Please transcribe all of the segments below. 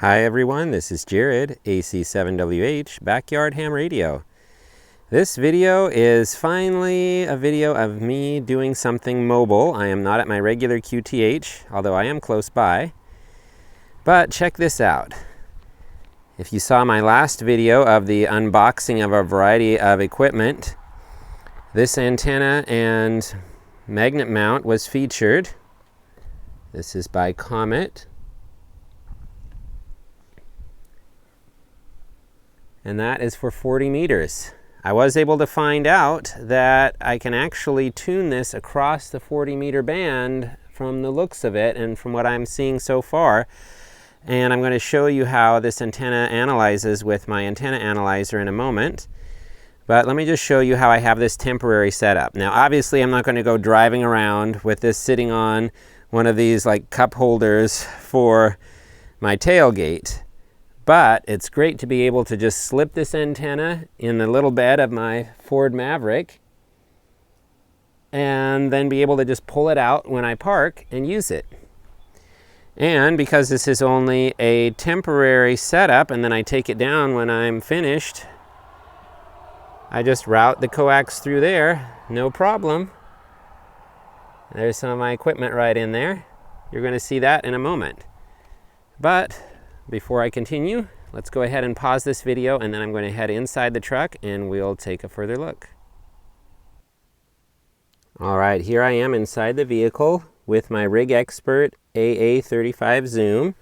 Hi everyone, this is Jared, AC7WH, Backyard Ham Radio. This video is finally a video of me doing something mobile. I am not at my regular QTH, although I am close by. But check this out. If you saw my last video of the unboxing of a variety of equipment, this antenna and magnet mount was featured. This is by Comet. And that is for 40 meters. I was able to find out that I can actually tune this across the 40 meter band from the looks of it and from what I'm seeing so far. And I'm going to show you how this antenna analyzes with my antenna analyzer in a moment. But let me just show you how I have this temporary setup. Now obviously I'm not going to go driving around with this sitting on one of these like cup holders for my tailgate. But it's great to be able to just slip this antenna in the little bed of my Ford Maverick and then be able to just pull it out when I park and use it. And because this is only a temporary setup and then I take it down when I'm finished, I just route the coax through there, no problem. There's some of my equipment right in there. You're going to see that in a moment. But before I continue, let's go ahead and pause this video and then I'm going to head inside the truck and we'll take a further look. Alright, here I am inside the vehicle with my RigExpert AA-35 Zoom.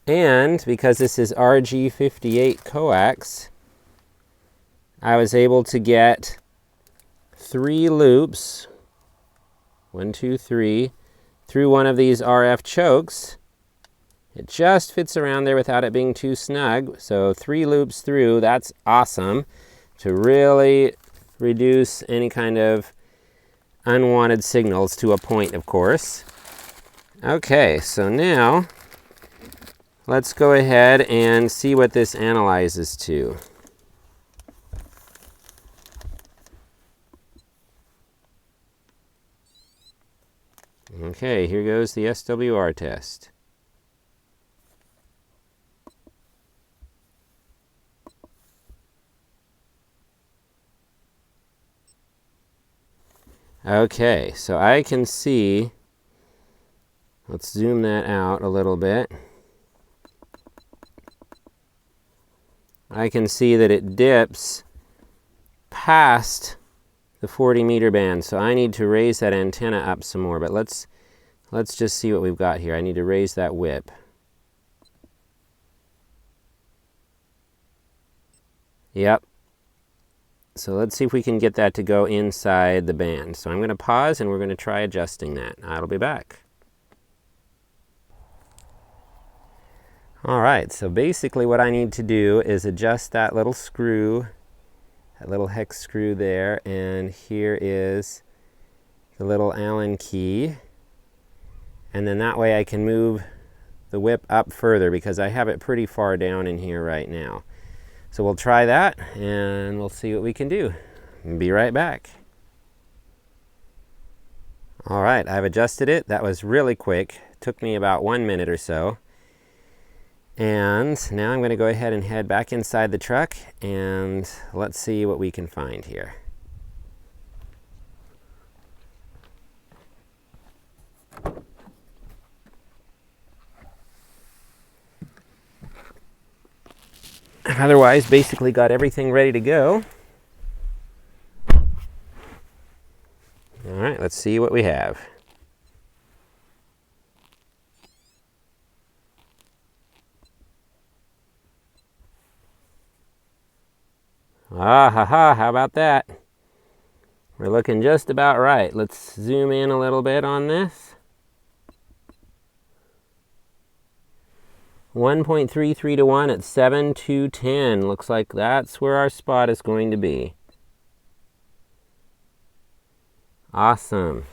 And because this is RG58 coax, I was able to get 3 loops, 1, 2, 3, through one of these RF chokes. It just fits around there without it being too snug. So 3 loops through, that's awesome to really reduce any kind of unwanted signals to a point, of course. Okay, so now let's go ahead and see what this analyzes to. Okay, here goes the SWR test. Okay, so I can see, let's zoom that out a little bit. I can see that it dips past the 40 meter band, so I need to raise that antenna up some more, but let's just see what we've got here. I need to raise that whip. Yep. So let's see if we can get that to go inside the band. So I'm going to pause and we're going to try adjusting that. I'll be back. Alright, so basically what I need to do is adjust that little screw, that little hex screw there, and here is the little Allen key. And then that way I can move the whip up further because I have it pretty far down in here right now. So we'll try that and we'll see what we can do. Be right back. All right, I've adjusted it. That was really quick. Took me about 1 minute or so. And now I'm going to go ahead and head back inside the truck and let's see what we can find here. Otherwise, basically got everything ready to go. All right, let's see what we have. Ah, ha, ha, how about that? We're looking just about right. Let's zoom in a little bit on this. 1.33 to 1 at 7 to 10. Looks like that's where our spot is going to be. Awesome.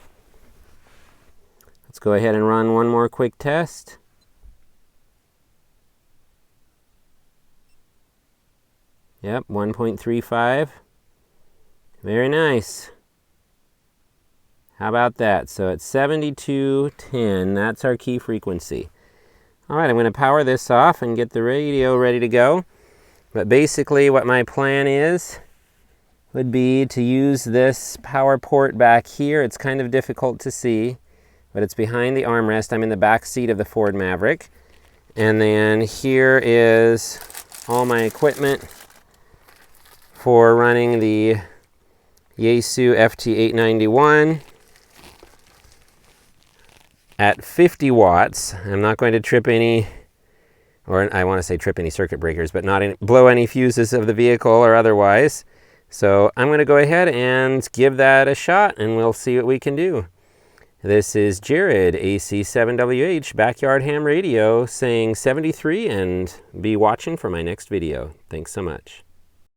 Let's go ahead and run one more quick test. Yep, 1.35. Very nice. How about that? So at 7210, that's our key frequency. All right, I'm going to power this off and get the radio ready to go. But basically what my plan is would be to use this power port back here. It's kind of difficult to see, but it's behind the armrest. I'm in the back seat of the Ford Maverick. And then here is all my equipment for running the Yaesu FT891 at 50 watts. I'm not going to trip any, or I want to say trip any circuit breakers, but not blow any fuses of the vehicle or otherwise. So I'm going to go ahead and give that a shot and we'll see what we can do. This is Jared, AC7WH Backyard Ham Radio, saying 73 and be watching for my next video. Thanks so much.